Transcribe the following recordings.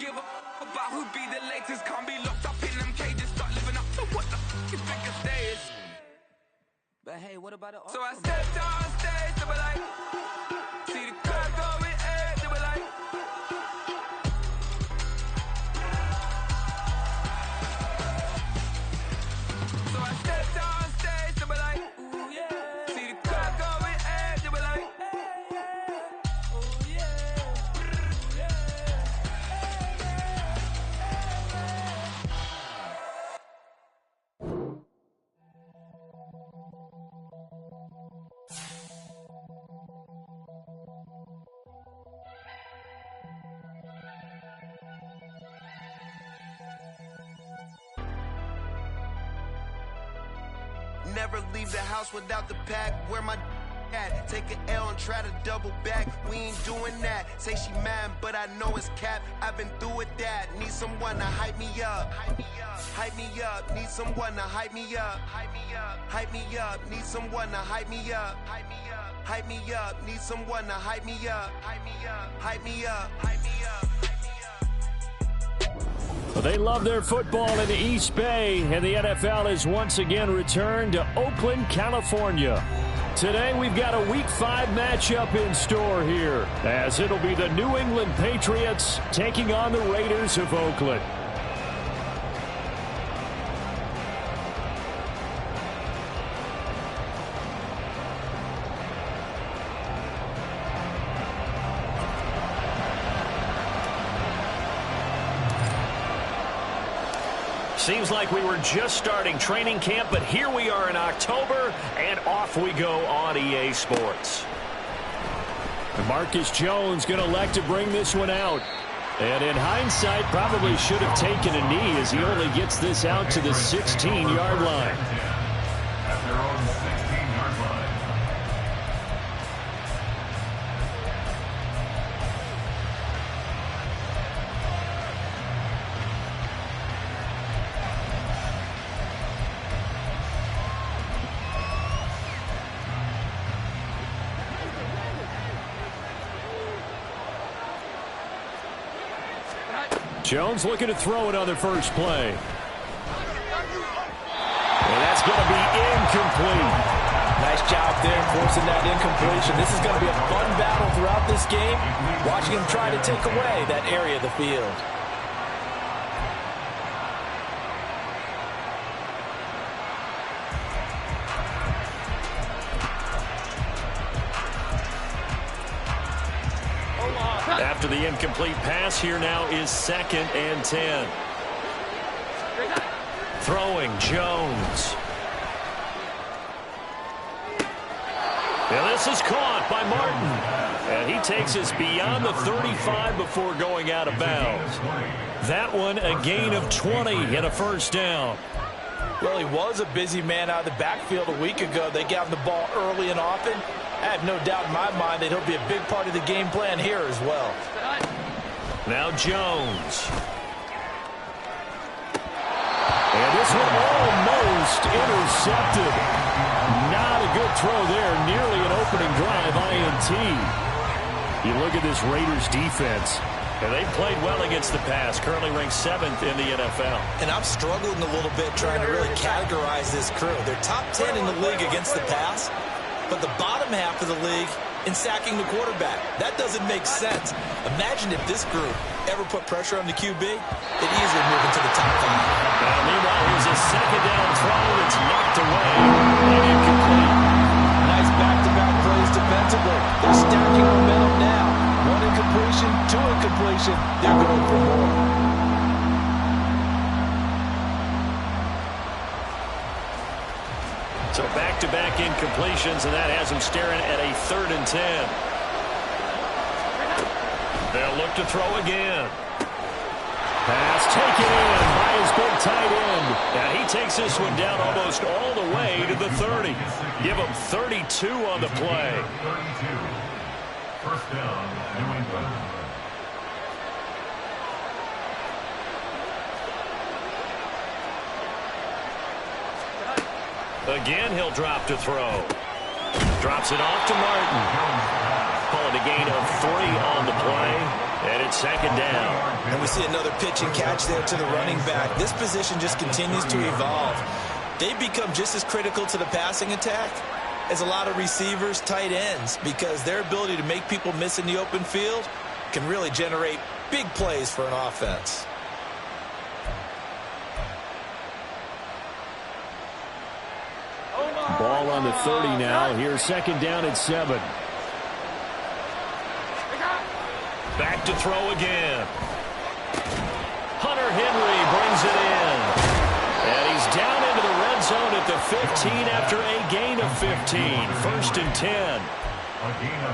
give a about who be the latest. Can't be locked up in them cages. Start living up to what the you think a stage. But hey, what about it? So I stepped on stage, they were like, see the crowd going egg, they were like. So I stepped on stage, they were like, ooh yeah. See the crowd going egg, they were like, ooh yeah. Never leave the house without the pack. Where my at? Take an L and try to double back. We ain't doing that. Say she mad, but I know it's cap. I've been through with that. Need someone to hype me up. Hype me up. Hype me up. Need someone to hype me up. Hype me up. Hype me up. Need someone to hype me up. Hype me up. Hype me up. Need someone to hype me up. Hype me up. Hype me up. Hype me up. Well, they love their football in the East Bay, and the NFL has once again returned to Oakland, California. Today, we've got a Week 5 matchup in store here, as it'll be the New England Patriots taking on the Raiders of Oakland. Seems like we were just starting training camp, but here we are in October, and off we go on EA Sports. Marcus Jones going to elect to bring this one out. And in hindsight, probably should have taken a knee as he only gets this out to the 16-yard line. At their own 16-yard line. Jones looking to throw it on the first play. And that's going to be incomplete. Nice job there forcing that incompletion. This is going to be a fun battle throughout this game. Watching him try to take away that area of the field. After the incomplete pass, here now is 2nd and 10. Throwing Jones. And this is caught by Martin. And he takes us beyond the 35 before going out of bounds. That one a gain of 20 and a first down. Well, he was a busy man out of the backfield a week ago. They got him the ball early and often. I have no doubt in my mind that he'll be a big part of the game plan here as well. Now Jones. And this one almost intercepted. Not a good throw there. Nearly an opening drive INT. You look at this Raiders defense. And they played well against the pass. Currently ranked 7th in the NFL. And I'm struggling a little bit trying to really categorize this crew. They're top 10 in the league against the pass, but the bottom half of the league in sacking the quarterback. That doesn't make sense. Imagine if this group ever put pressure on the QB, they'd easily move into the top 5. Meanwhile, here's a second down throw that's knocked away and incomplete. Nice back-to-back plays defensively. They're stacking momentum now. 1 incompletion, 2 incompletion. They're going for more. So back-to-back incompletions, and that has him staring at a 3rd and 10. They'll look to throw again. Pass taken in by his big tight end. And he takes this one down almost all the way to the 30. Give him 32 on the play. 32. First down, New England. Again, he'll drop to throw. Drops it off to Martin. Call it a gain of 3 on the play. And it's it's second down. And we see another pitch and catch there to the running back. This position just continues to evolve. They've become just as critical to the passing attack as a lot of receivers, tight ends, because their ability to make people miss in the open field can really generate big plays for an offense. Ball on the 30 now. Here's second down at 7. Back to throw again. Hunter Henry brings it in. And he's down into the red zone at the 15 after a gain of 15. First and 10.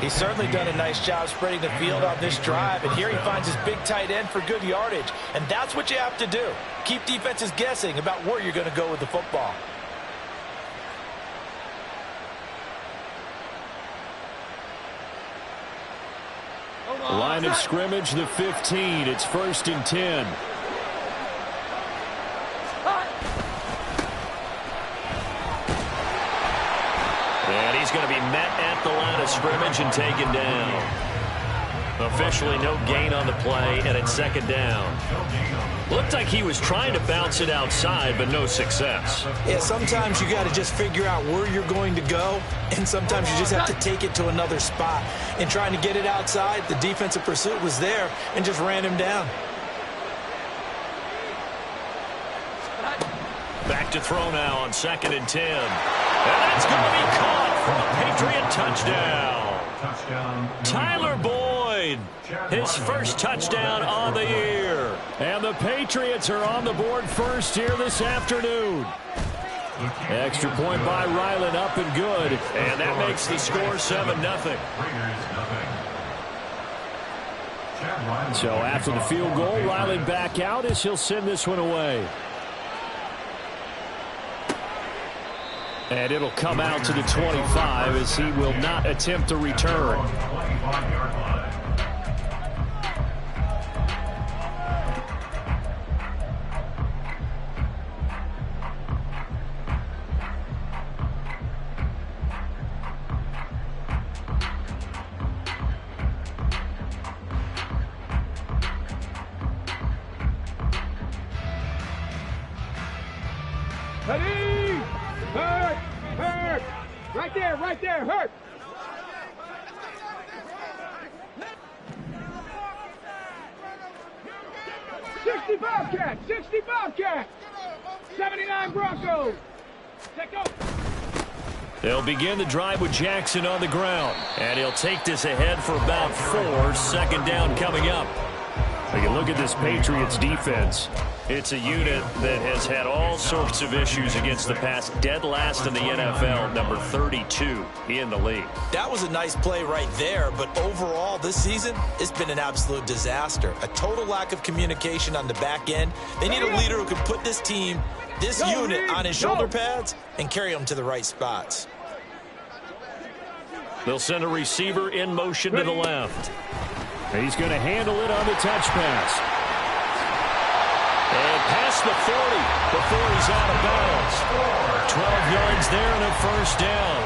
He's certainly done a nice job spreading the field on this drive, and here he finds his big tight end for good yardage. And that's what you have to do. Keep defenses guessing about where you're going to go with the football. Line of scrimmage, the 15. It's first and 10. And he's going to be met at the line of scrimmage and taken down. Officially no gain on the play, and it's second down. Looked like he was trying to bounce it outside, but no success. Yeah, sometimes you got to just figure out where you're going to go, and sometimes you just have to take it to another spot. In trying to get it outside, the defensive pursuit was there and just ran him down. Back to throw now on second and 10. And that's going to be caught for a Patriot touchdown. Tyler Boyd, his first touchdown on the year. And the Patriots are on the board first here this afternoon. Extra point by Ryland, up and good. And that makes the score 7-0. So after the field goal, Ryland back out as he'll send this one away. And it'll come out to the 25 as he will not attempt a return. Ready? Hurt! Hurt! Right there, hurt! '60 Bobcat! 79 Broncos! Check out! They'll begin the drive with Jackson on the ground. And he'll take this ahead for about 4. Second down coming up. When you look at this Patriots defense, it's a unit that has had all sorts of issues against the pass. Dead last in the NFL, number 32 in the league. That was a nice play right there, but overall this season, it's been an absolute disaster. A total lack of communication on the back end. They need a leader who can put this team, this unit on his shoulder pads and carry them to the right spots. They'll send a receiver in motion to the left. He's going to handle it on the touch pass. And past the 40 before he's out of bounds. 12 yards there and a first down.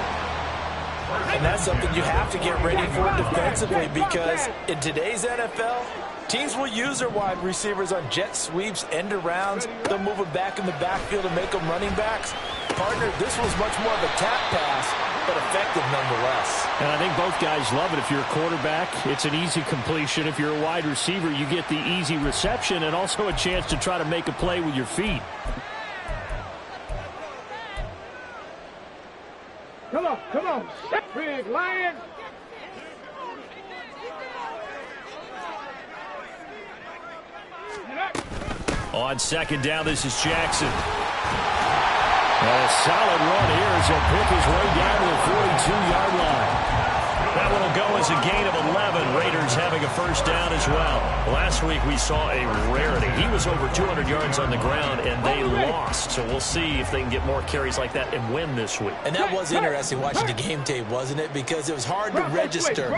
And that's something you have to get ready for defensively, because in today's NFL, teams will use their wide receivers on jet sweeps, end arounds. They'll move them back in the backfield and make them running backs. Partner, this was much more of a tap pass, but effective nonetheless. And I think both guys love it. If you're a quarterback, it's an easy completion. If you're a wide receiver, you get the easy reception and also a chance to try to make a play with your feet. Come on. Big Lion. On second down, this is Jackson. And a solid run here as he'll pick his way down to the 42-yard line. That one will go as a gain of 11. Raiders having a first down as well. Last week we saw a rarity. He was over 200 yards on the ground, and they lost. So we'll see if they can get more carries like that and win this week. And that was interesting watching the game tape, wasn't it? Because it was hard to register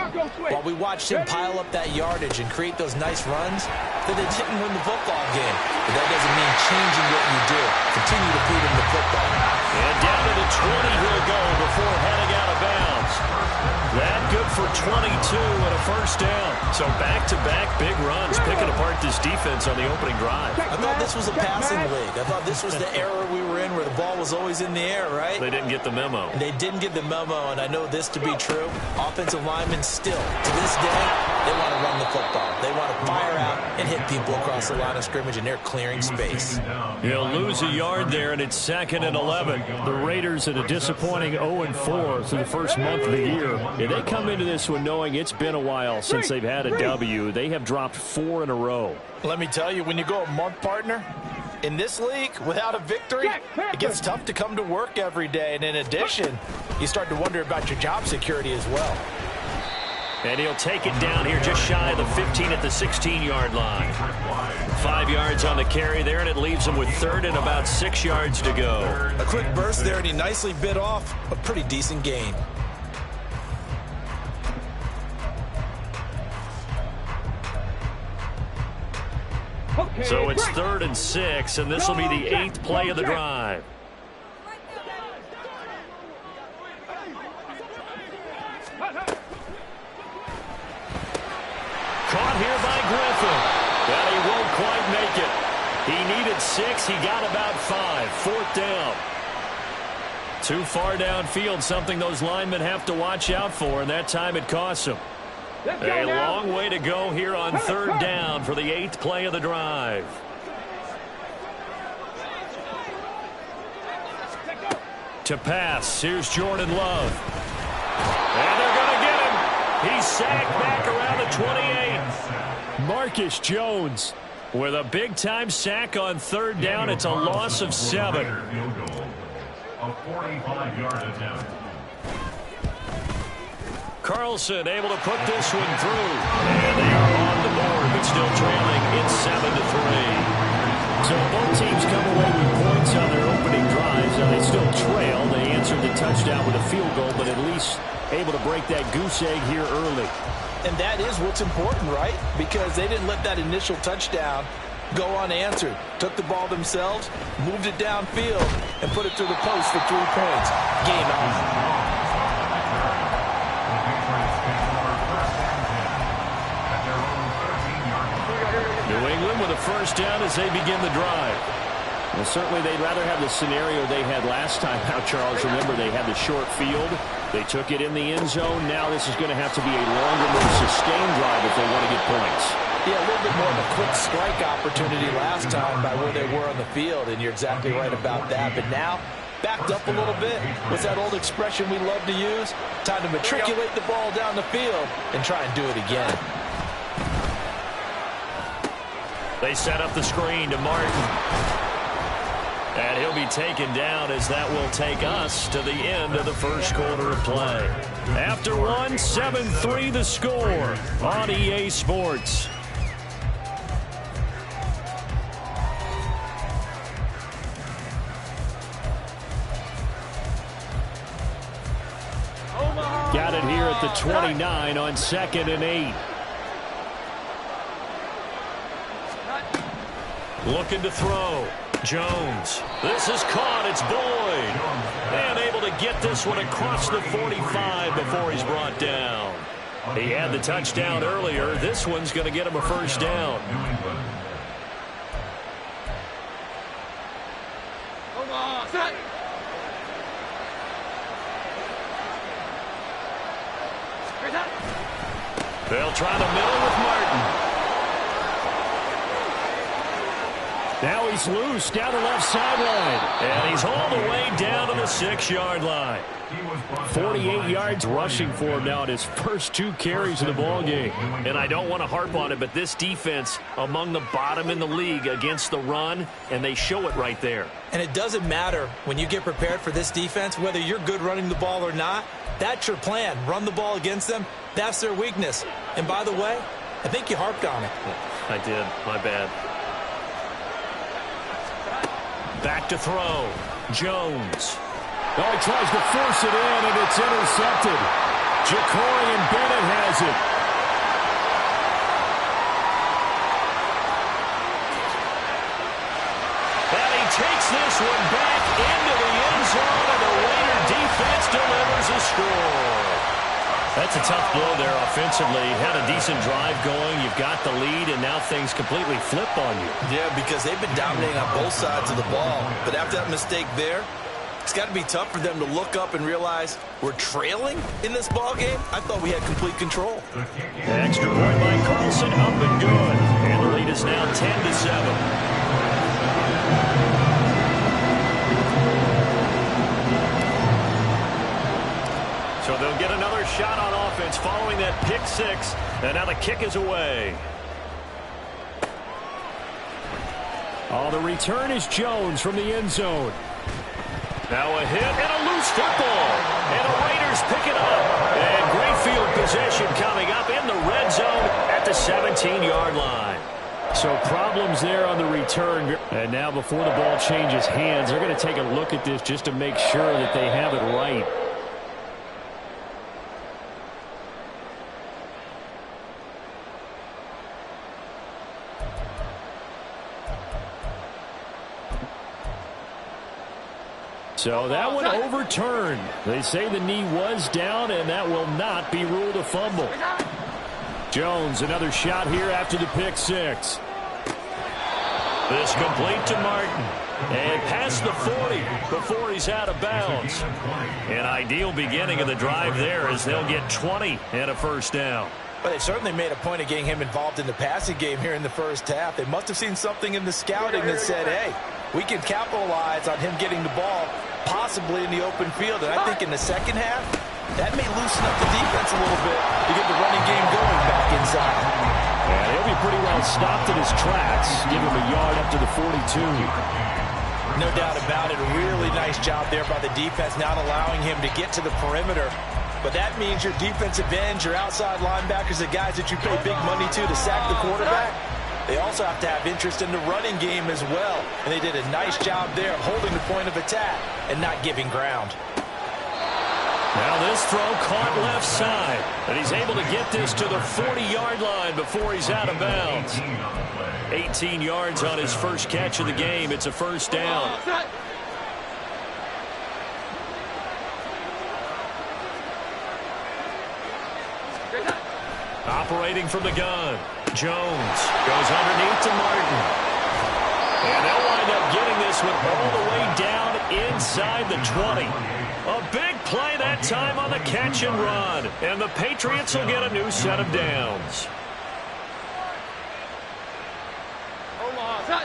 while we watched him pile up that yardage and create those nice runs that they didn't win the football game. But that doesn't mean changing what you do. Continue to feed him the football. And down to the 20 he'll go before heading out of bounds. That good for 22 and a first down. So back-to-back big runs, picking apart this defense on the opening drive. I thought this was a passing league. I thought this was the era we were in where the ball was always in the air, right? They didn't get the memo. They didn't get the memo, and I know this to be true. Offensive linemen still, to this day, they want to run the football. They want to fire out and hit people across the line of scrimmage, and they're clearing space. He'll lose a yard there, and it's 2nd and 11. The Raiders at a disappointing 0-4 through the first month of the year. Yeah, they come into this one knowing it's been a while since they've had a W. They have dropped 4 in a row. Let me tell you, when you go a month, partner, in this league, without a victory, it gets tough to come to work every day. And in addition, you start to wonder about your job security as well. And he'll take it down here just shy of the 15 at the 16-yard line. 5 yards on the carry there, and it leaves him with 3rd and about 6 yards to go. A quick burst there, and he nicely bit off a pretty decent gain. So it's 3rd and 6, and this will be the 8th play of the drive. Caught here by Griffin. But he won't quite make it. He needed 6. He got about 5. 4th down. Too far downfield, something those linemen have to watch out for, and that time it costs them. A long way to go here on 3rd down for the 8th play of the drive. To pass, here's Jordan Love. And they're going to get him. He's sacked back around the 28. Marcus Jones with a big-time sack on 3rd down. It's a loss of 7. A 45-yard attempt. Carlson able to put this one through. And they are on the board, but still trailing. It's 7-3. So both teams come away with points on their opening drives. Now they still trail. They answered the touchdown with a field goal, but at least able to break that goose egg here early. And that is what's important, right? Because they didn't let that initial touchdown go unanswered. Took the ball themselves, moved it downfield, and put it through the post for 3 points. Game on. New England with a first down as they begin the drive. Well, certainly they'd rather have the scenario they had last time out, Charles. Remember, they had the short field. They took it in the end zone. Now this is going to have to be a longer, more sustained drive if they want to get points. Yeah, a little bit more of a quick strike opportunity last time by where they were on the field, and you're exactly right about that. But now, backed up a little bit. What's that old expression we love to use? Time to matriculate the ball down the field and try and do it again. They set up the screen to Martin. And he'll be taken down as that will take us to the end of the first quarter of play. After one, 7-3 the score on EA Sports. Got it here at the 29 on 2nd and 8. Looking to throw. Jones. This is caught. It's Boyd. And able to get this one across the 45 before he's brought down. He had the touchdown earlier. This one's going to get him a first down. They'll try the middle with Martin. Now he's loose down the left sideline. And he's all the way down to the 6-yard line. 48 yards rushing for him now at his first 2 carries of the ballgame. And I don't want to harp on it, but this defense among the bottom in the league against the run, and they show it right there. And it doesn't matter when you get prepared for this defense, whether you're good running the ball or not. That's your plan. Run the ball against them. That's their weakness. And by the way, I think you harped on it. I did. My bad. Back to throw. Jones. Oh, he tries to force it in, and it's intercepted. Ja'Cory Bennett has it. And he takes this one back into the end zone, and the Raider defense delivers a score. That's a tough blow there offensively. Had a decent drive going. You've got the lead, and now things completely flip on you. Yeah, because they've been dominating on both sides of the ball. But after that mistake there, it's got to be tough for them to look up and realize we're trailing in this ball game. I thought we had complete control. An extra point by Carlson, up and good. And the lead is now 10-7. So they'll get another shot on offense following that pick six. And now the kick is away. Oh, the return is Jones from the end zone. Now a hit and a loose football. And the Raiders pick it up. And great field possession coming up in the red zone at the 17-yard line. So problems there on the return. And now before the ball changes hands, they're going to take a look at this just to make sure that they have it right. So that one overturned. They say the knee was down, and that will not be ruled a fumble. Jones, another shot here after the pick six. This complete to Martin. And past the 40 before he's out of bounds. An ideal beginning of the drive there as they'll get 20 and a first down. But they certainly made a point of getting him involved in the passing game here in the first half. They must have seen something in the scouting that said, hey, we can capitalize on him getting the ball possibly in the open field. And I think in the second half, that may loosen up the defense a little bit to get the running game going back inside. And he'll be pretty well stopped in his tracks. Give him a yard up to the 42. No doubt about it. A really nice job there by the defense, not allowing him to get to the perimeter. But that means your defensive ends, your outside linebackers, the guys that you pay big money to sack the quarterback, they also have to have interest in the running game as well. And they did a nice job there of holding the point of attack and not giving ground. Now this throw caught left side. And he's able to get this to the 40-yard line before he's out of bounds. 18 yards on his first catch of the game. It's a first down. Operating from the gun. Jones goes underneath to Martin. And they'll wind up getting this one all the way down inside the 20. A big play that time on the catch and run. And the Patriots will get a new set of downs.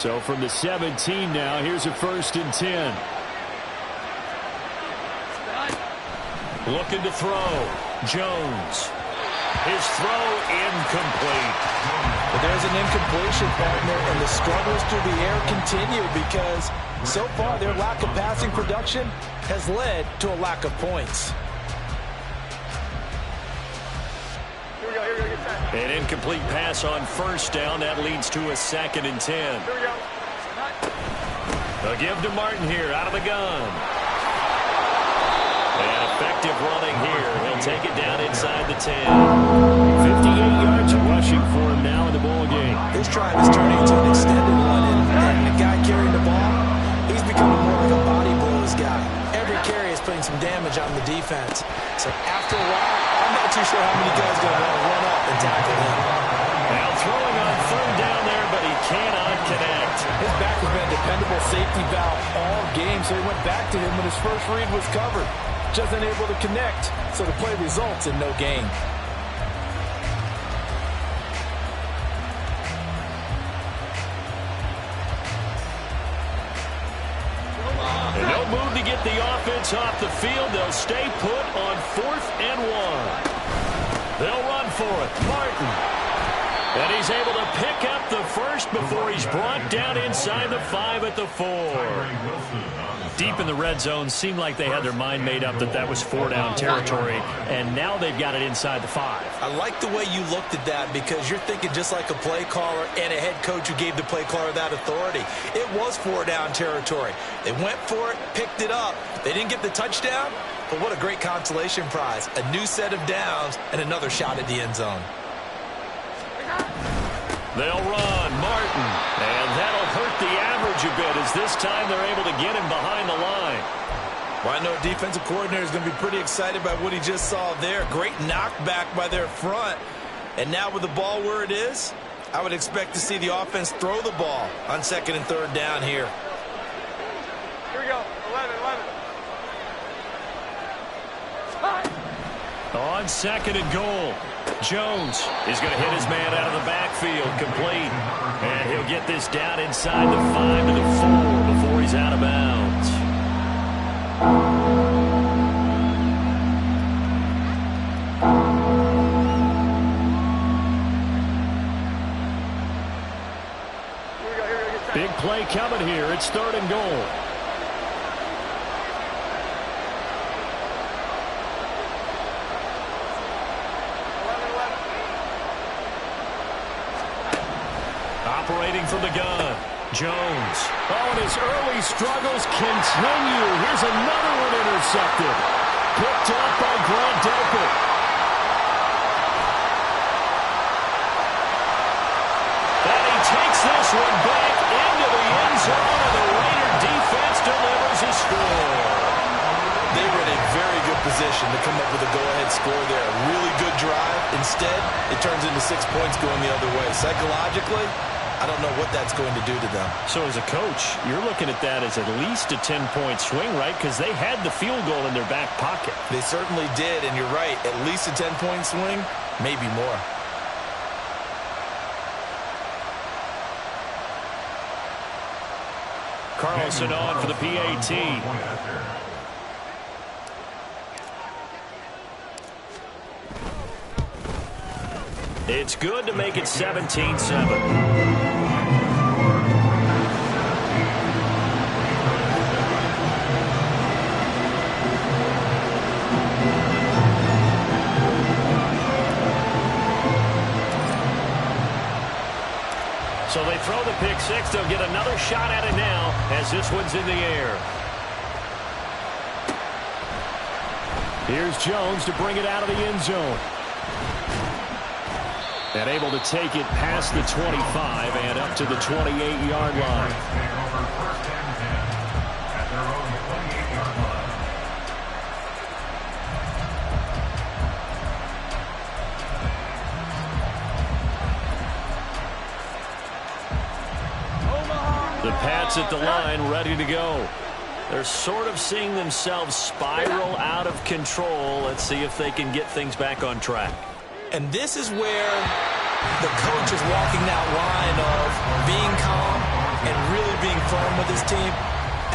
So from the 17 now, here's a 1st and 10. Looking to throw. Jones. His throw incomplete. But there's an incompletion, partner, and the struggles through the air continue because so far their lack of passing production has led to a lack of points. An incomplete pass on first down. That leads to a 2nd and 10. They'll give to Martin here out of the gun. And effective running here. He'll take it down inside the 10. 58 yards rushing for him now in the ball game. This drive is turning into an extended one, and the guy carrying the ball, he's becoming more like a body blows guy. Every carry is putting some damage on the defense. So after a while, I'm not too sure how many guys are going to want to run up and tackle him. Now throwing on 3rd down there, but he cannot connect. His back has been a dependable safety valve all game, so he went back to him when his first read was covered. Just unable to connect, so the play results in no gain. And no move to get the offense off the field. They'll stay put on 4th and 1. They'll run for it. Martin. And he's able to pick up the first before he's brought down inside the 5 at the 4. Deep in the red zone, seemed like they had their mind made up that that was 4-down territory, and now they've got it inside the 5. I like the way you looked at that because you're thinking just like a play caller and a head coach who gave the play caller that authority. It was 4-down territory. They went for it, picked it up. They didn't get the touchdown, but what a great consolation prize. A new set of downs and another shot at the end zone. They'll run. Martin. And that'll hurt the average a bit as this time they're able to get him behind the line. Well, I know a defensive coordinator is going to be pretty excited by what he just saw there. Great knockback by their front. And now with the ball where it is, I would expect to see the offense throw the ball on 2nd and 3rd down here. Here we go. 11. On 2nd and goal, Jones is going to hit his man out of the backfield, complete. And he'll get this down inside the 5 to the 4 before he's out of bounds. Big play coming here. It's 3rd and goal. Operating from the gun, Jones. Oh, and his early struggles continue. Here's another one intercepted. Picked up by Grant Delpit. And he takes this one back into the end zone, and the Raider defense delivers a score. They were in a very good position to come up with a go-ahead score there. A really good drive. Instead, it turns into 6 points going the other way. Psychologically, I don't know what that's going to do to them. So as a coach, you're looking at that as at least a 10-point swing, right? Because they had the field goal in their back pocket. They certainly did, and you're right. At least a 10-point swing, maybe more. Carlson on for the PAT. It's good to make it 17-7. So they throw the pick six. They'll get another shot at it now as this one's in the air. Here's Jones to bring it out of the end zone. And able to take it past the 25 and up to the 28-yard line. The Pats at the line, ready to go. They're sort of seeing themselves spiral out of control. Let's see if they can get things back on track. And this is where the coach is walking that line of being calm and really being firm with his team.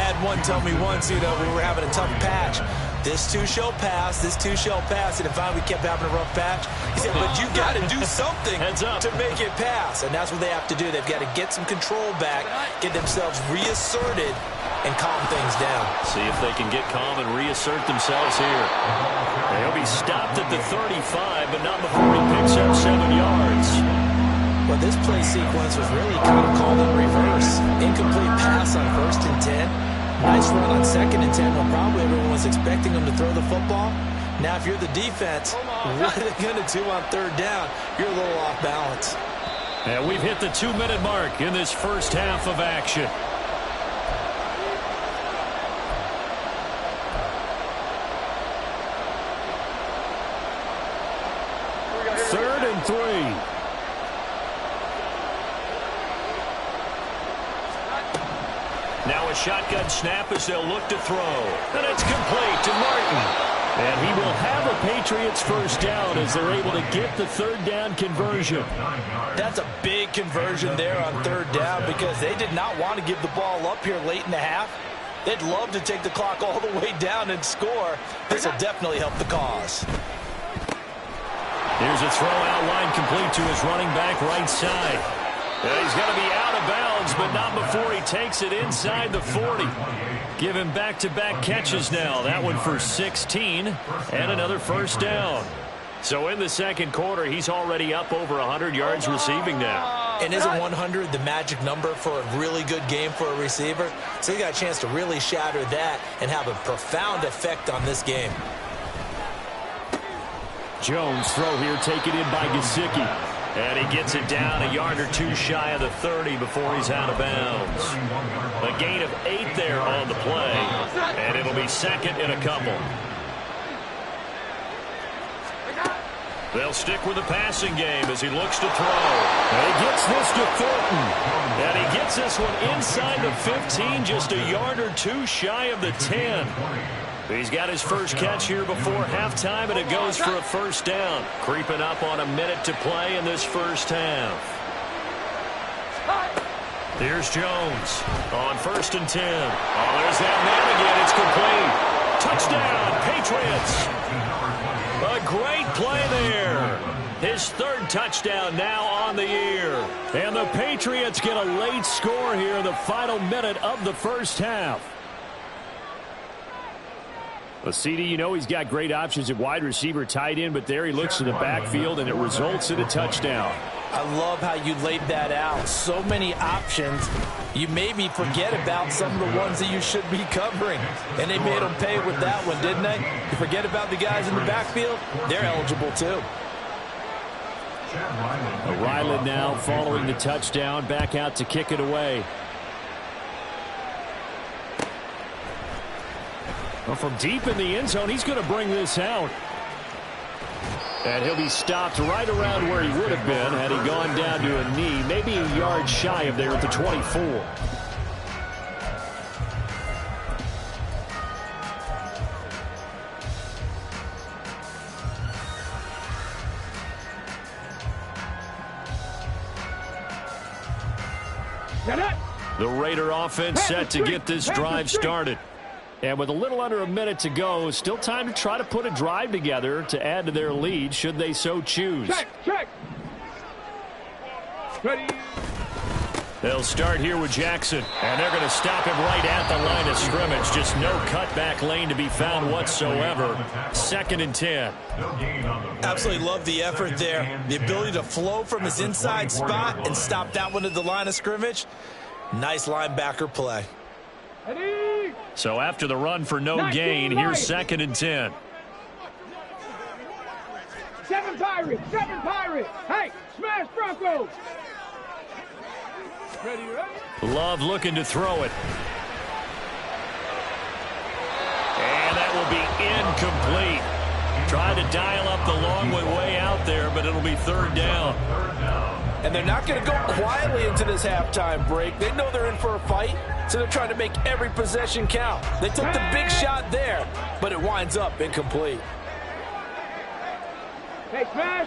I had one tell me once, we were having a tough patch. This too shall pass, this too shall pass. And if we kept having a rough patch, he said, but you got to do something to make it pass. And that's what they have to do. They've got to get some control back, get themselves reasserted, and calm things down. See if they can get calm and reassert themselves here. They'll be stopped at the 35, but not before he picks up 7 yards. Well, this play sequence was really kind of called in reverse. Incomplete pass on 1st and 10. Nice run on 2nd and 10 when probably everyone was expecting them to throw the football. Now, if you're the defense, what are they going to do on 3rd down? You're a little off balance. And we've hit the 2-minute mark in this first half of action. Third and 3. Now a shotgun snap as they'll look to throw. And it's complete to Martin. And he will have a Patriots first down as they're able to get the 3rd down conversion. That's a big conversion there on 3rd down because they did not want to give the ball up here late in the half. They'd love to take the clock all the way down and score. This will definitely help the cause. Here's a throw out line complete to his running back right side. He's going to be out of bounds, but not before he takes it inside the 40. Give him back-to-back catches now. That one for 16 and another first down. So in the second quarter, he's already up over 100 yards receiving now. And isn't 100 the magic number for a really good game for a receiver? So he got a chance to really shatter that and have a profound effect on this game. Jones throw here taken in by Gesicki. And he gets it down a yard or two shy of the 30 before he's out of bounds. A gain of 8 there on the play, and it'll be second and a couple. They'll stick with the passing game as he looks to throw. And he gets this to Thornton. And he gets this one inside the 15, just a yard or two shy of the 10. He's got his first catch here before halftime, and it goes for a first down. Creeping up on a minute to play in this first half. Here's Jones on 1st and 10. Oh, there's that man again. It's complete. Touchdown, Patriots. A great play there. His 3rd touchdown now on the year. And the Patriots get a late score here in the final minute of the first half. Well, CD, you know he's got great options at wide receiver, tight end, but there he looks to the backfield, and it results in a touchdown. I love how you laid that out. So many options. You maybe forget about some of the ones that you should be covering. And they made them pay with that one, didn't they? You forget about the guys in the backfield, they're eligible too. Ryland now following the touchdown, back out to kick it away. Well, from deep in the end zone, he's going to bring this out. And he'll be stopped right around where he would have been had he gone down to a knee, maybe a yard shy of there at the 24. The Raider offense set to get this drive started. And with a little under a minute to go, still time to try to put a drive together to add to their lead should they so choose. Check. Ready. They'll start here with Jackson, and they're going to stop him right at the line of scrimmage. Just no cutback lane to be found whatsoever. 2nd and 10. Absolutely love the effort there. The ability to flow from his inside spot and stop that one at the line of scrimmage. Nice linebacker play. So after the run for no gain, here's 2nd and 10. 7 Pirates. Hey, smash Broncos. Ready? Love looking to throw it. And that will be incomplete. Tried to dial up the long way out there, but it'll be 3rd down. And they're not going to go quietly into this halftime break. They know they're in for a fight, so they're trying to make every possession count. They took the big shot there, but it winds up incomplete. Hey, smash.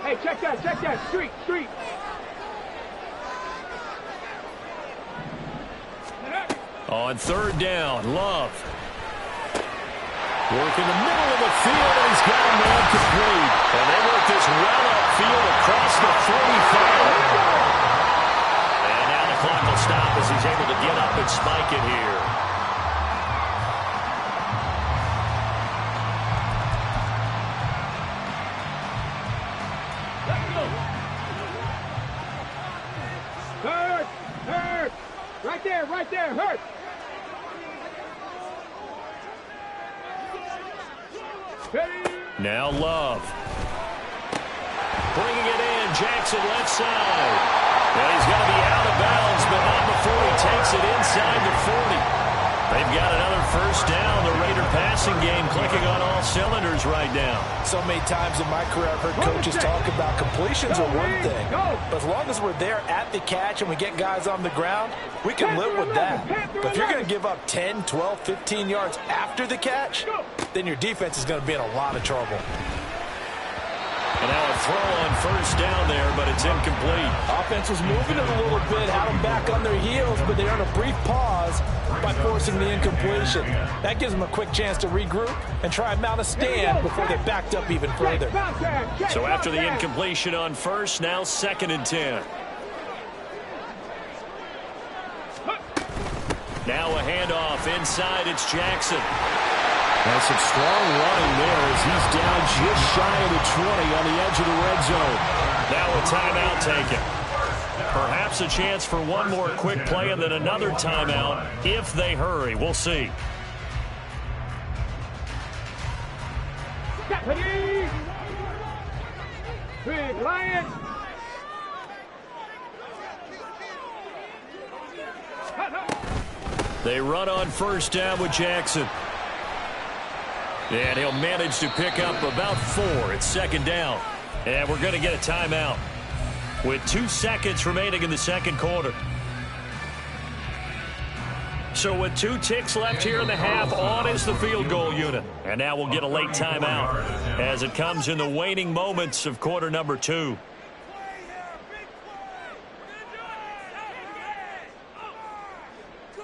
Hey, check that. Street. On 3rd down, Love. Work in the middle of the field, and he's got a man complete. And they work this well upfield across the 45. And now the clock will stop as he's able to get up and spike it here. Hurt. Right there, Hurt. Now Love. Bringing it in, Jackson left side. And he's going to be out of bounds, but not before he takes it inside the 40. They've got another first down. The Raider passing game clicking on all cylinders right now. So many times in my career I've heard coaches talk about completions are one thing. But as long as we're there at the catch and we get guys on the ground, we can live with that. But if you're going to give up 10, 12, 15 yards after the catch, then your defense is going to be in a lot of trouble. And now a throw on first down there, but it's incomplete. Offense was moving it a little bit, had them back on their heels, but they earned a brief pause by forcing the incompletion. That gives them a quick chance to regroup and try and mount a stand before they're backed up even further. So after the incompletion on first, now 2nd and 10. Now a handoff inside, it's Jackson. That's some strong running there as he's down just shy of the 20 on the edge of the red zone. Now a timeout taken. Perhaps a chance for one more quick play and then another timeout if they hurry. We'll see. Big Lion. They run on first down with Jackson. And he'll manage to pick up about 4. It's second down. And we're going to get a timeout with 2 seconds remaining in the second quarter. So with 2 ticks left here in the half, on is the field goal unit. And now we'll get a late timeout as it comes in the waning moments of quarter number 2.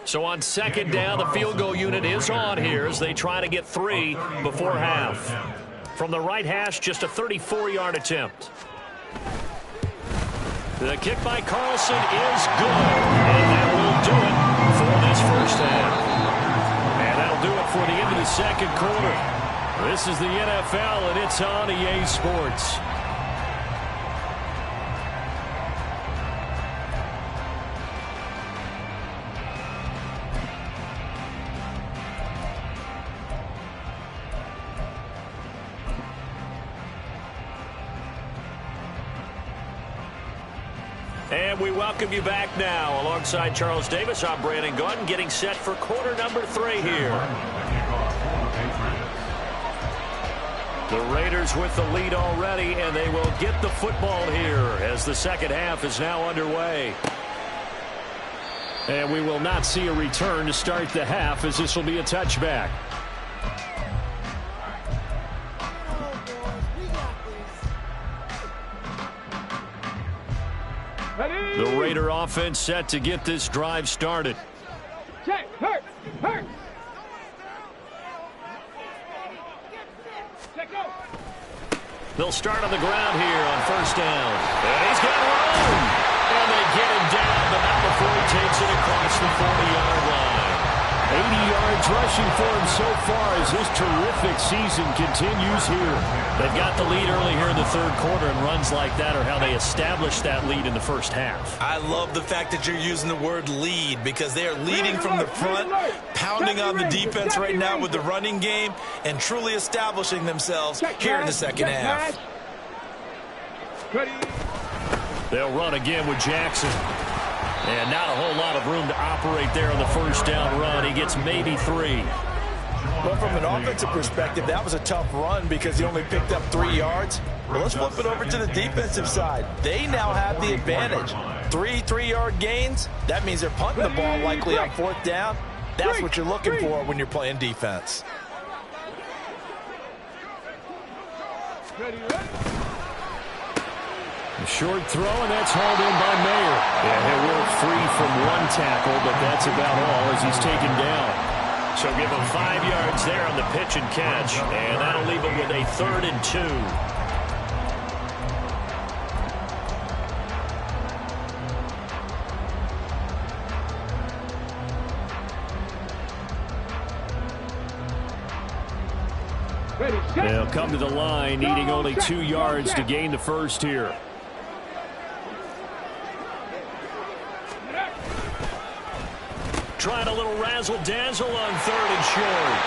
So on second down, the field goal unit is on here as they try to get 3 before half. From the right hash, just a 34-yard attempt. The kick by Carlson is good, and that will do it for this first half. And that'll do it for the end of the second quarter. This is the NFL, and it's on EA Sports. And we welcome you back now. Alongside Charles Davis, I'm Brandon Gunn, getting set for quarter number 3 here. The Raiders with the lead already, and they will get the football here as the second half is now underway. And we will not see a return to start the half, as this will be a touchback. The Raider offense set to get this drive started. Check, hurt. Check go. They'll start on the ground here on first down. And he's got room. And they get him down, but not before he takes it across the 40-yard line. 80 yards rushing for him so far as this terrific season continues here. They've got the lead early here in the third quarter, and runs like that are how they established that lead in the first half. I love the fact that you're using the word lead, because they are leading from the front, pounding on the defense right now with the running game, and truly establishing themselves here in the second half. They'll run again with Jackson. And not a whole lot of room to operate there on the first down run. He gets maybe 3. Well, from an offensive perspective, that was a tough run because he only picked up 3 yards. Well, let's flip it over to the defensive side. They now have the advantage. 3 3-yard gains. That means they're punting the ball likely on fourth down. That's what you're looking for when you're playing defense. A short throw, and that's hauled in by Mayer. And he'll work free from 1 tackle, but that's about all as he's taken down. So give him 5 yards there on the pitch and catch, and that'll leave him with a 3rd and 2. They'll come to the line, needing only 2 yards to gain the first here. Trying a little razzle-dazzle on 3rd and short.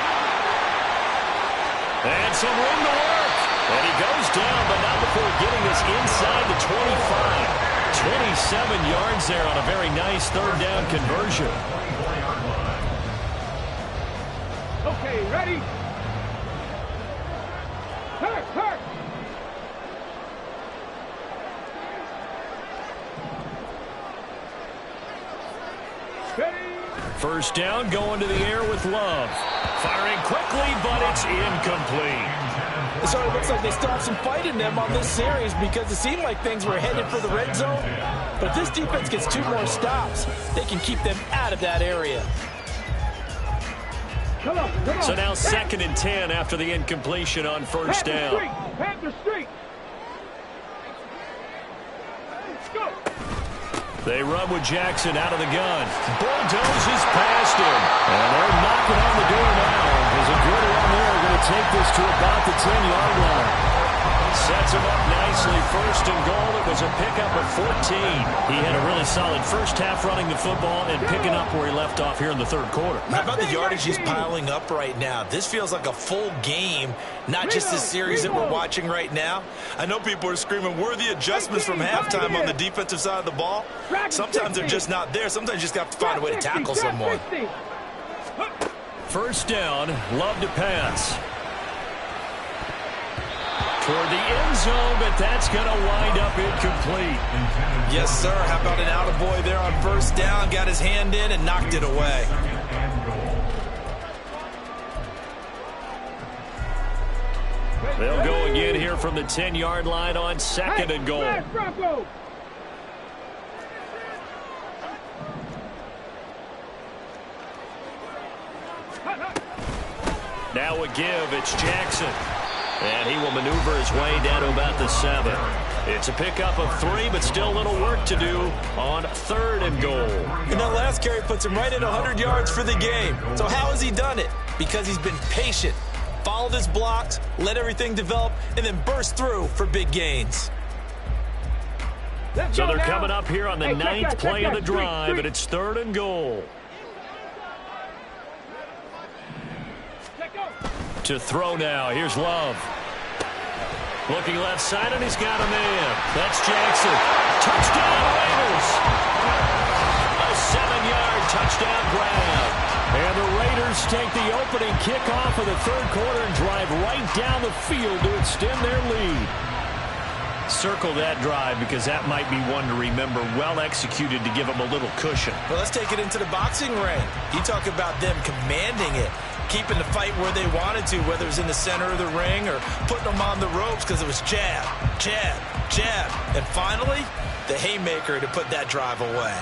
And some room to work. And he goes down, but not before getting this inside the 25. 27 yards there on a very nice 3rd down conversion. Okay, ready? Hurt. First down, going to the air with Love. Firing quickly, but it's incomplete. So it looks like they still have some fight in them on this series, because it seemed like things were headed for the red zone. But if this defense gets 2 more stops, they can keep them out of that area. Come on. So now 2nd and 10 after the incompletion on first down. Panther Street. Go. They run with Jackson out of the gun. Bulldozes past him. And they're knocking on the door now. There's a good run there. Going to take this to about the 10-yard line. Sets him up nicely. 1st and goal. It was a pickup of 14. He had a really solid first half running the football and picking up where he left off here in the third quarter. How about the yardage he's piling up right now? This feels like a full game, not just the series that we're watching right now. I know people are screaming, worthy adjustments from halftime on the defensive side of the ball. Sometimes they're just not there. Sometimes you just have to find a way to tackle someone. First down, Love to pass. Toward the end zone, but that's going to wind up incomplete. Yes, sir. How about an attaboy there on first down? Got his hand in and knocked it away. They'll go again here from the 10-yard line on second and goal. Now a give. It's Jackson. And he will maneuver his way down to about the 7. It's a pickup of 3, but still a little work to do on third and goal. And that last carry puts him right at 100 yards for the game. So how has he done it? Because he's been patient, followed his blocks, let everything develop, and then burst through for big gains. So they're coming up here on the 9th play of the drive, and it's third and goal. To throw now. Here's Love. Looking left side, and he's got a man. That's Jackson. Touchdown, Raiders. A 7-yard touchdown grab. And the Raiders take the opening kickoff of the third quarter and drive right down the field to extend their lead. Circle that drive because that might be one to remember. Well executed to give them a little cushion. Well, let's take it into the boxing ring. You talk about them commanding it, keeping the fight where they wanted to, whether it was in the center of the ring or putting them on the ropes because it was jab, jab, jab. And finally, the haymaker to put that drive away.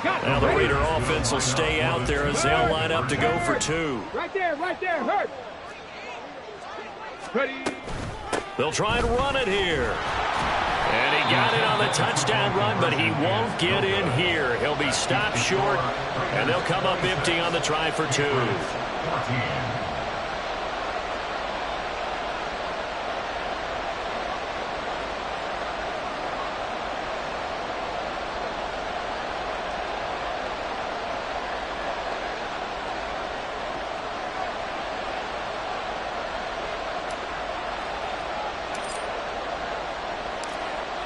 Now the Raider offense will stay out there as they'll line up to go for 2. Right there, hurt. Ready. They'll try and run it here. And he got it on the touchdown run, but he won't get in here. He'll be stopped short, and they'll come up empty on the try for 2.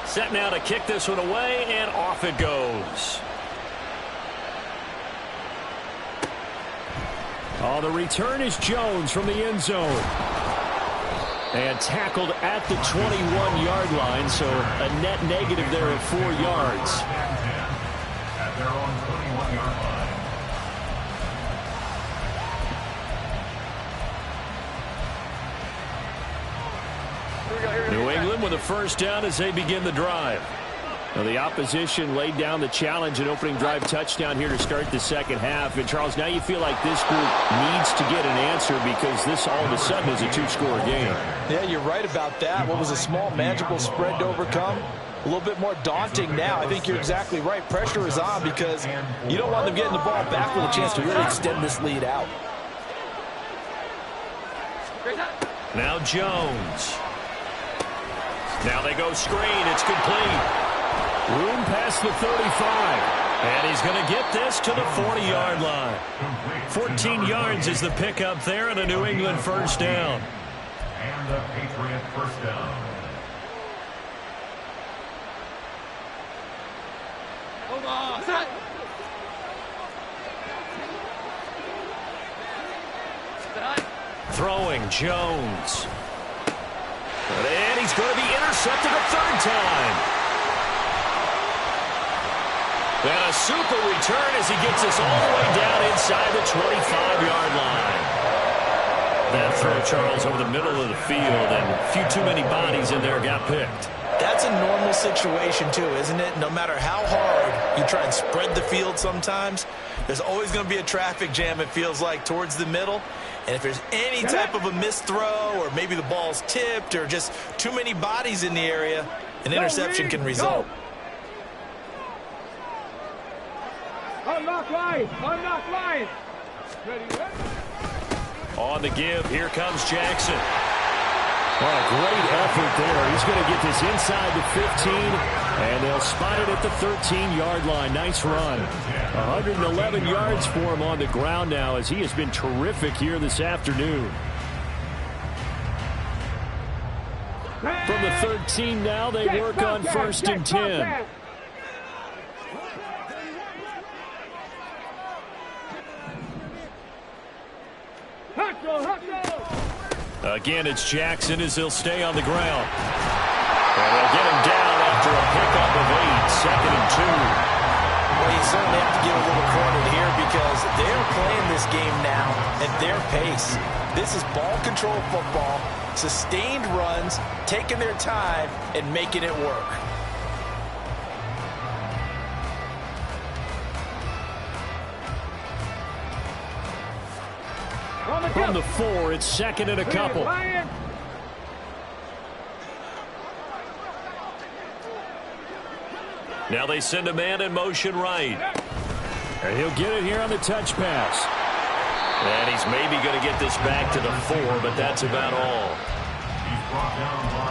Set now to kick this one away, and off it goes. Oh, the return is Jones from the end zone. And tackled at the 21-yard line, so a net negative there of 4 yards. At their own 21-yard line. New England with a first down as they begin the drive. Now the opposition laid down the challenge and opening drive touchdown here to start the second half. And Charles, now you feel like this group needs to get an answer because this all of a sudden is a 2-score game. Yeah, you're right about that. What was a small, manageable spread to overcome? A little bit more daunting now. I think you're exactly right. Pressure is on because you don't want them getting the ball back with a chance to really extend this lead out. Now Jones. Now they go screen. It's complete. Room past the 35. And he's going to get this to the 40-yard line. 14 yards is the pickup there and a New England first down. And the Patriot first down. Hold on. Throwing Jones. And he's going to be intercepted a third time. And a super return as he gets us all the way down inside the 25-yard line. That throw, Charles, over the middle of the field, and a few too many bodies in there got picked. That's a normal situation, too, isn't it? No matter how hard you try and spread the field sometimes, there's always going to be a traffic jam, it feels like, towards the middle. And if there's any type of a missed throw or maybe the ball's tipped or just too many bodies in the area, an interception can result. Unlock line. Ready. On the give, here comes Jackson. Well, a great effort there. He's going to get this inside the 15, and they'll spot it at the 13-yard line. Nice run. 111 yards for him on the ground now as he has been terrific here this afternoon. From the 13 now. They work on 1st and 10. Again, it's Jackson as he'll stay on the ground. And they'll get him down after a pickup of 8, 2nd and 2. Well, you certainly have to give a little credit here because they're playing this game now at their pace. This is ball control football, sustained runs, taking their time, and making it work. From the 4, it's 2nd and a couple. Now they send a man in motion right. And he'll get it here on the touch pass. And he's maybe going to get this back to the 4, but that's about all.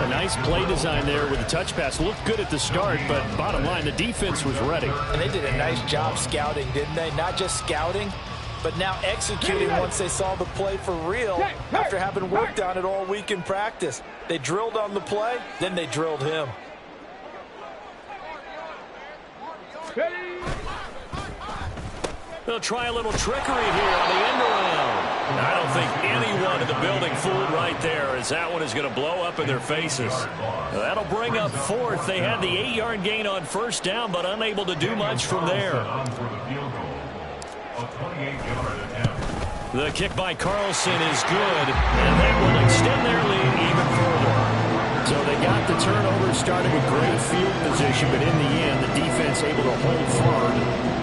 A nice play design there with the touch pass. Looked good at the start, but bottom line, the defense was ready. And they did a nice job scouting, didn't they? Not just scouting, but now executing once they saw the play for real after having worked on it all week in practice. They drilled on the play, then they drilled him. They'll try a little trickery here on the end around. I don't think anyone in the building fooled right there, as that one is going to blow up in their faces. That'll bring up 4th. They had the 8-yard gain on 1st down, but unable to do much from there. The kick by Carlson is good, and that will extend their lead even further. So they got the turnover, started with great field position, but in the end, the defense able to hold firm,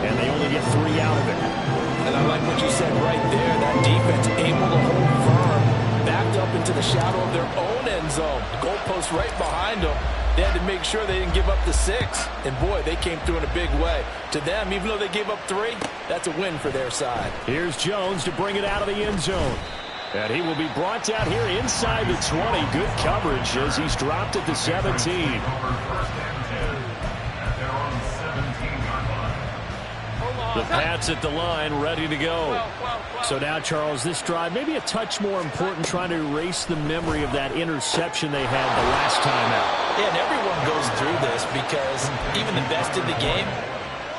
and they only get 3 out of it. And I like what you said right there. That defense able to hold firm, backed up into the shadow of their own end zone. The goalpost right behind them. They had to make sure they didn't give up the 6. And, boy, they came through in a big way. To them, even though they gave up 3, that's a win for their side. Here's Jones to bring it out of the end zone. And he will be brought down here inside the 20. Good coverage as he's dropped at the 17. The Pats at the line, ready to go. So now, Charles, this drive maybe a touch more important, trying to erase the memory of that interception they had the last time out. Yeah, and everyone goes through this because even the best in the game,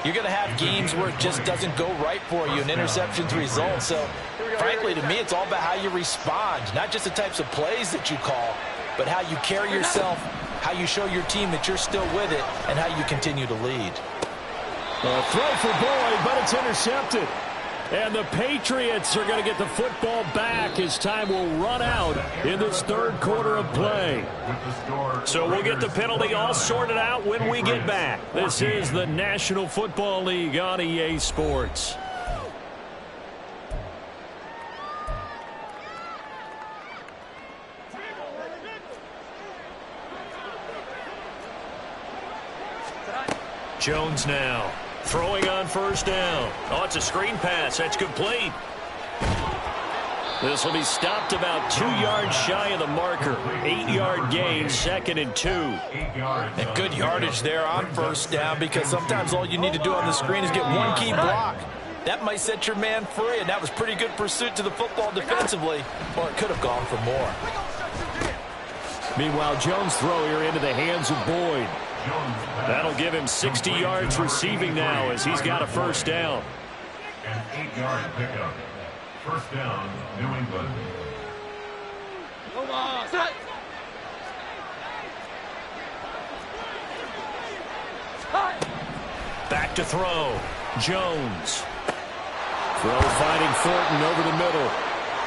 you're going to have games where it just doesn't go right for you, and interceptions result. So, frankly, to me, it's all about how you respond, not just the types of plays that you call, but how you carry yourself, how you show your team that you're still with it, and how you continue to lead. A throw for Boyd, but it's intercepted. And the Patriots are going to get the football back as time will run out in this 3rd quarter of play. So we'll get the penalty all sorted out when we get back. This is the National Football League on EA Sports. Jones now. Throwing on 1st down. Oh, it's a screen pass. That's complete. This will be stopped about 2 yards shy of the marker. 8-yard gain, 2nd and 2. And good yardage there on 1st down because sometimes all you need to do on the screen is get one key block. That might set your man free, and that was pretty good pursuit to the football defensively, or it could have gone for more. Meanwhile, Jones' throw here into the hands of Boyd. That'll give him 60 yards receiving now as he's got a 1st down. An 8-yard pickup. 1st down, New England. Back to throw. Jones. Throw finding Thornton over the middle.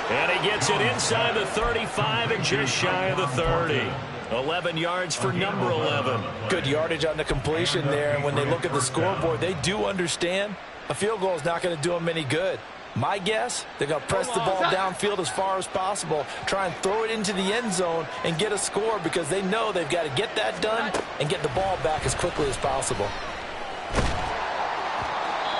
And he gets it inside the 35 and just shy of the 30. 11 yards for number 11. Good yardage on the completion there. And when they look at the scoreboard, they do understand a field goal is not going to do them any good. My guess, they're going to press the ball downfield as far as possible, try and throw it into the end zone and get a score because they know they've got to get that done and get the ball back as quickly as possible.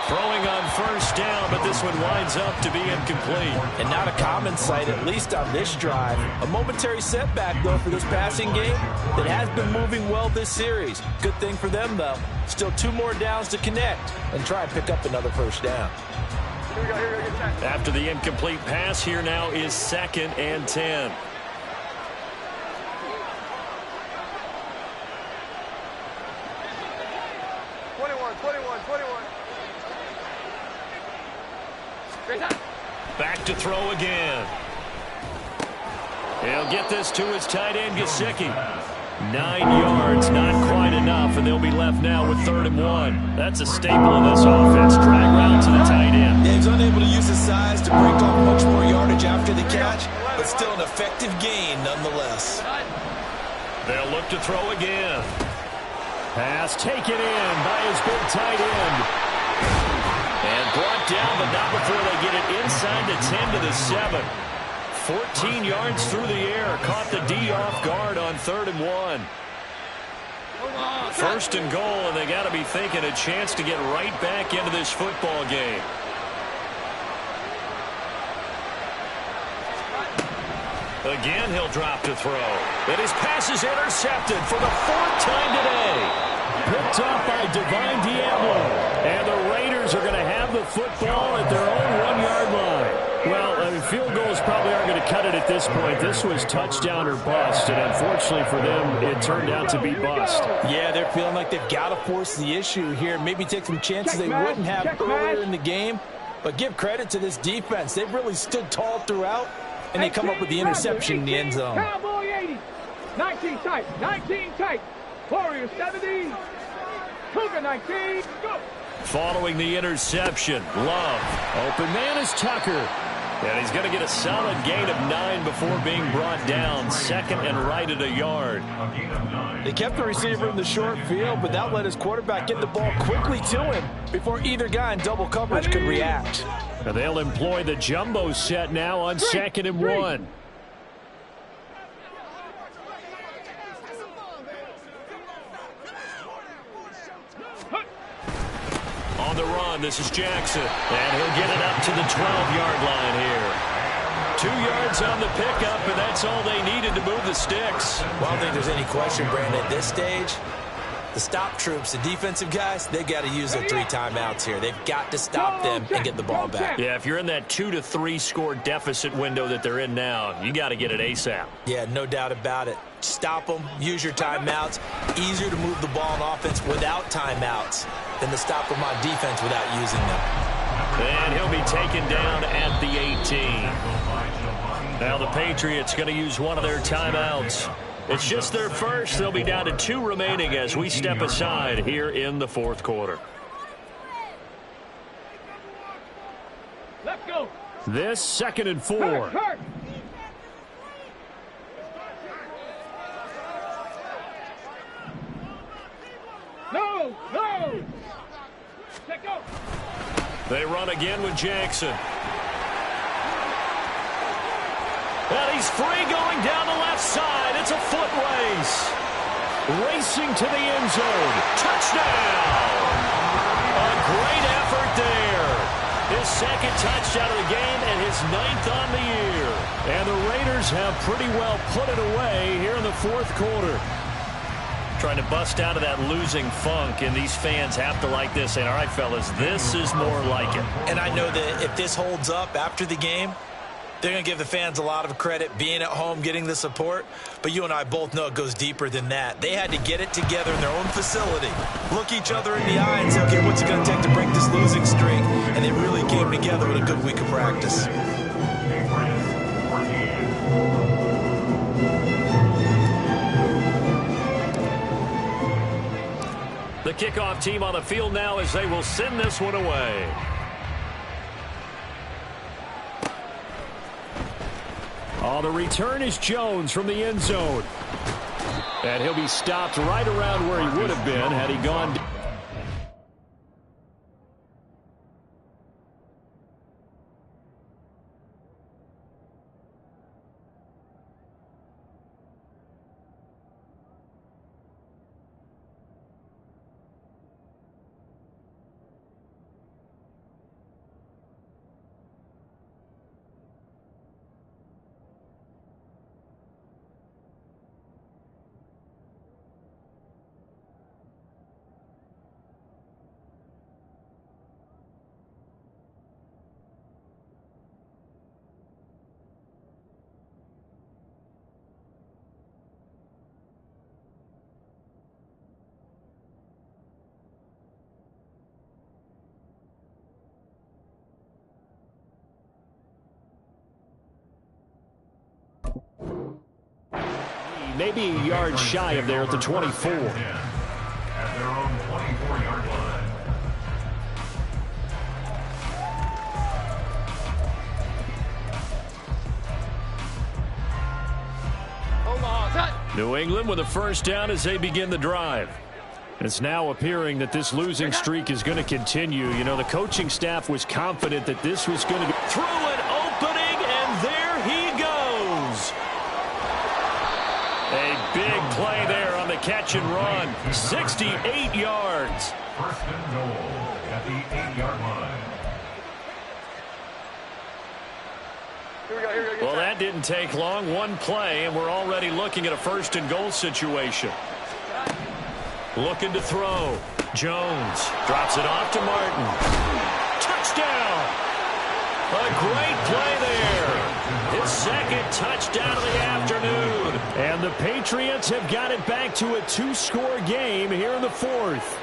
Throwing on 1st down, but this one winds up to be incomplete. And not a common sight, at least on this drive. A momentary setback, though, for this passing game that has been moving well this series. Good thing for them, though. Still 2 more downs to connect and try and pick up another 1st down. After the incomplete pass, here now is 2nd and 10. look to throw again. He'll get this to his tight end, Gesicki. 9 yards, not quite enough, and they'll be left now with 3rd and 1. That's a staple of this offense. Drag route to the tight end. Yeah, he's unable to use his size to break off much more yardage after the catch, but still an effective gain nonetheless. They'll look to throw again. Pass taken in by his big tight end. And brought down, but not before they get it inside the 10 to the 7. 14 yards through the air. Caught the D off guard on 3rd and 1. 1st and goal, and they got to be thinking a chance to get right back into this football game. Again, he'll drop to throw. And his pass is intercepted for the 4th time today. Picked off by Divine Diablo. And the Raiders are going to have the football at their own 1-yard line. Well, field goals probably aren't going to cut it at this point. This was touchdown or bust, and unfortunately for them, it turned out to be bust. Yeah, they're feeling like they've got to force the issue here. Maybe take some chances they wouldn't have earlier in the game. But give credit to this defense. They've really stood tall throughout, and they come up with the interception in the end zone. Cowboy 80. 19 tight. 19 tight. Warrior 70. Cougar 19. Go. Following the interception, Love. Open man is Tucker. And he's going to get a solid gain of 9 before being brought down. 2nd and right at a yard. They kept the receiver in the short field, but that let his quarterback get the ball quickly to him before either guy in double coverage could react. And they'll employ the jumbo set now on 2nd and 1. On the run, this is Jackson. And he'll get it up to the 12-yard line here. 2 yards on the pickup, and that's all they needed to move the sticks. Well, I don't think there's any question, Brandon, at this stage. The stop troops, the defensive guys, they got to use their 3 timeouts here. They've got to stop them and get the ball back. Yeah, if you're in that 2 to 3 score deficit window that they're in now, you got to get it ASAP. Yeah, no doubt about it. Stop them, use your timeouts. Easier to move the ball on offense without timeouts than to stop them on defense without using them. And he'll be taken down at the 18. Now the Patriots going to use one of their timeouts. It's just their first. They'll be down to 2 remaining as we step aside here in the 4th quarter. Let's go. This 2nd and 4. Hurt. No. Check out. They run again with Jackson. And he's free going down the left side. It's a foot race. Racing to the end zone. Touchdown! A great effort there. His 2nd touchdown of the game and his 9th on the year. And the Raiders have pretty well put it away here in the 4th quarter. Trying to bust out of that losing funk, and these fans have to like this. And all right, fellas, this is more like it. And I know that if this holds up after the game, they're going to give the fans a lot of credit, being at home, getting the support. But you and I both know it goes deeper than that. They had to get it together in their own facility, look each other in the eye and say, okay, what's it going to take to break this losing streak? And they really came together with a good week of practice. The kickoff team on the field now as they will send this one away. Oh, the return is Jones from the end zone. And he'll be stopped right around where he would have been had he gone. maybe a yard shy of there at the 24. At their own 24-yard line. New England with a first down as they begin the drive. It's now appearing that this losing streak is going to continue. You know, the coaching staff was confident that this was going to be through an opening, and there he goes. A big play there on the catch and run. 68 yards. First and goal at the 8-yard line. Well, that didn't take long. One play, and we're already looking at a first and goal situation. Looking to throw. Jones drops it off to Martin. Touchdown! A great play there. His second touchdown of the afternoon. And the Patriots have got it back to a 2-score game here in the fourth.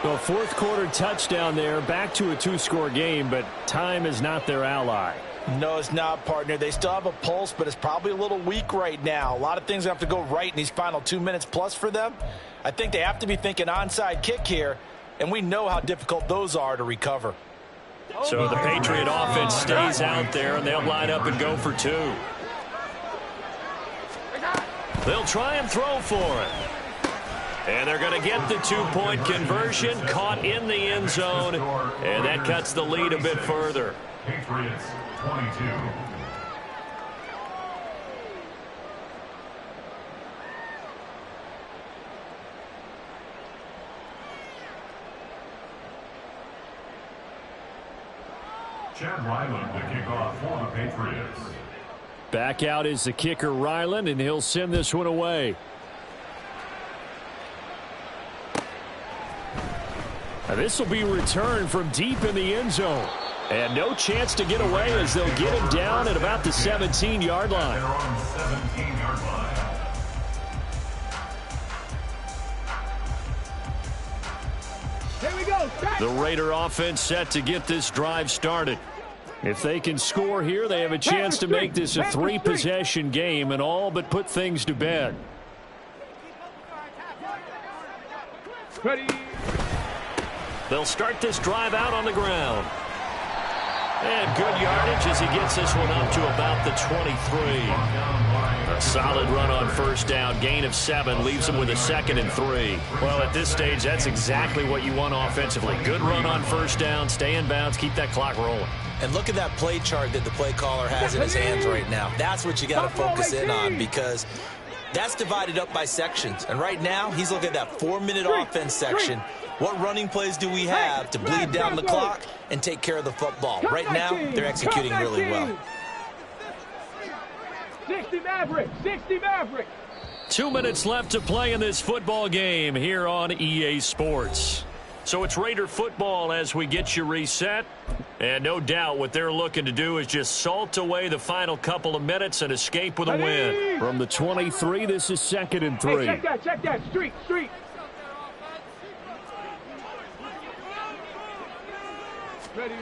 The fourth quarter touchdown there, back to a 2-score game, but time is not their ally. No, it's not, partner. They still have a pulse, but it's probably a little weak right now. A lot of things have to go right in these final 2 minutes plus for them. I think they have to be thinking onside kick here, and we know how difficult those are to recover. So the Patriot offense stays out there, and they'll line up and go for 2. They'll try and throw for it. And they're going to get the 2-point conversion, caught in the end zone, and that cuts the lead a bit further. Patriots 22. Chad Ryland to kick off for the Patriots. Back out is the kicker Ryland, and he'll send this one away. Now this will be returned from deep in the end zone. And no chance to get away as they'll get him down at about the 17-yard line. They're on 17-yard line. Here we go. The Raider offense set to get this drive started. If they can score here, they have a chance to make this a 3-possession game and all but put things to bed. Ready. They'll start this drive out on the ground. And good yardage as he gets this one up to about the 23. A solid run on first down. Gain of 7 leaves him with a 2nd and 3. Well, at this stage, that's exactly what you want offensively. Good run on first down. Stay in bounds. Keep that clock rolling. And look at that play chart that the play caller has in his hands right now. That's what you got to focus in on, because that's divided up by sections. And right now, he's looking at that 4-minute offense section. What running plays do we have to bleed down the clock and take care of the football? Right now, they're executing really well. 60 Maverick, 60 Maverick. 2 minutes left to play in this football game here on EA Sports. So it's Raider football as we get you reset. And no doubt what they're looking to do is just salt away the final couple of minutes and escape with a win. From the 23, this is 2nd and 3. Hey, check that. Street. Ready.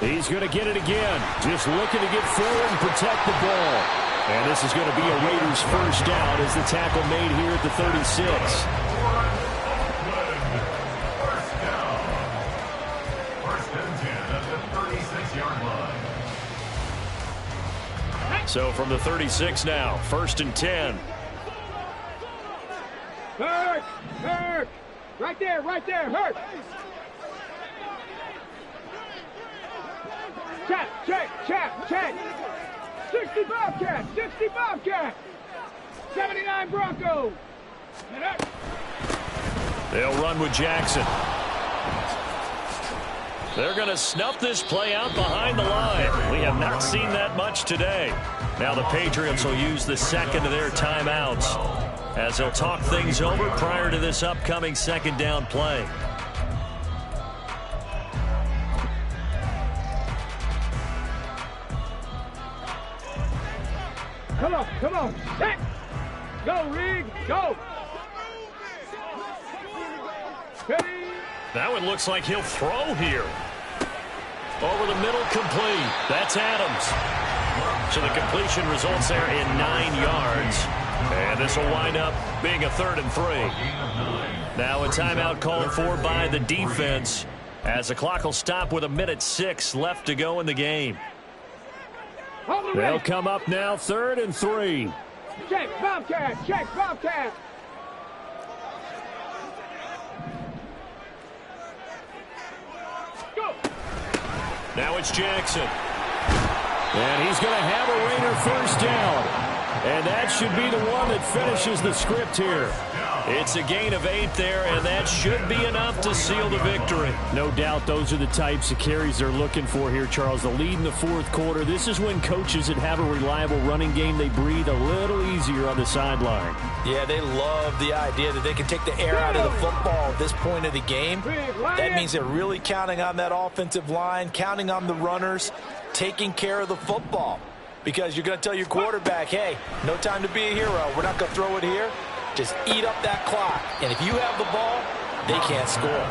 He's going to get it again. Just looking to get forward and protect the ball. And this is going to be a Raiders first down as the tackle made here at the 36. So from the 36 now, 1st and 10. Hurt. Right there, hurt. Check. 60 Bobcat. 79 Broncos. They'll run with Jackson. They're going to snuff this play out behind the line. We have not seen that much today. Now the Patriots will use the second of their timeouts as they'll talk things over prior to this upcoming 2nd down play. Come on. Set. Go, Reed. Go. Ready. That one looks like he'll throw here. Over the middle, complete. That's Adams. So the completion results there in 9 yards. And this will wind up being a 3rd and 3. Now a timeout called for by the defense as the clock will stop with 1:06 left to go in the game. They'll come up now, 3rd and 3. Check, Bobcat, check, Bobcat. Go. Now it's Jackson. And he's going to have a Raider first down. And that should be the one that finishes the script here. It's a gain of 8 there, and that should be enough to seal the victory. No doubt those are the types of carries they're looking for here, Charles. The lead in the 4th quarter. This is when coaches that have a reliable running game, they breathe a little easier on the sideline. Yeah, they love the idea that they can take the air out of the football at this point of the game. That means they're really counting on that offensive line, counting on the runners, taking care of the football. Because you're going to tell your quarterback, hey, no time to be a hero. We're not going to throw it here. Just eat up that clock. And if you have the ball, they can't score.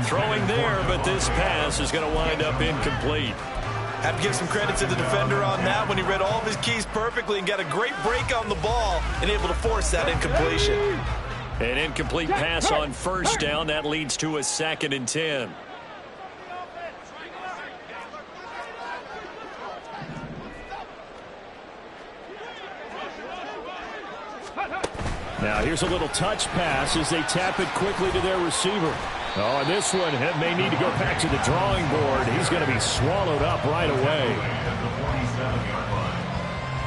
Throwing there, but this pass is going to wind up incomplete. Have to give some credit to the defender on that when he read all of his keys perfectly and got a great break on the ball and able to force that incompletion. An incomplete pass on first down. That leads to a 2nd and 10. Now here's a little touch pass as they tap it quickly to their receiver. Oh, and this one may need to go back to the drawing board. He's going to be swallowed up right away. At the 47-yard line.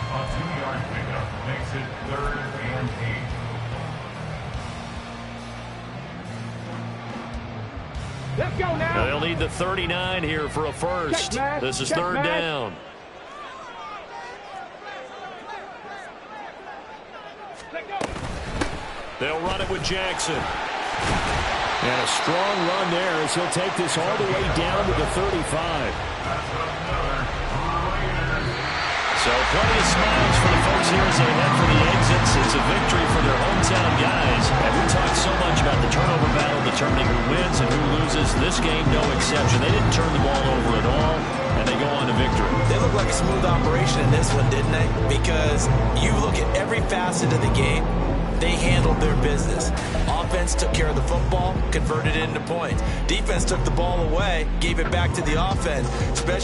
A 2-yard pickup makes it 3rd and 8. Let's go now. They'll need the 39 here for a first. This is 3rd down. They'll run it with Jackson. And a strong run there as he'll take this all the way down to the 35. So plenty of smiles for the folks here as they head for the exits. It's a victory for their hometown guys. And we talked so much about the turnover battle determining who wins and who loses. This game, no exception. They didn't turn the ball over at all, and they go on to victory. They look like a smooth operation in this one, didn't they? Because you look at every facet of the game, they handled their business. Offense took care of the football, converted it into points. Defense took the ball away, gave it back to the offense.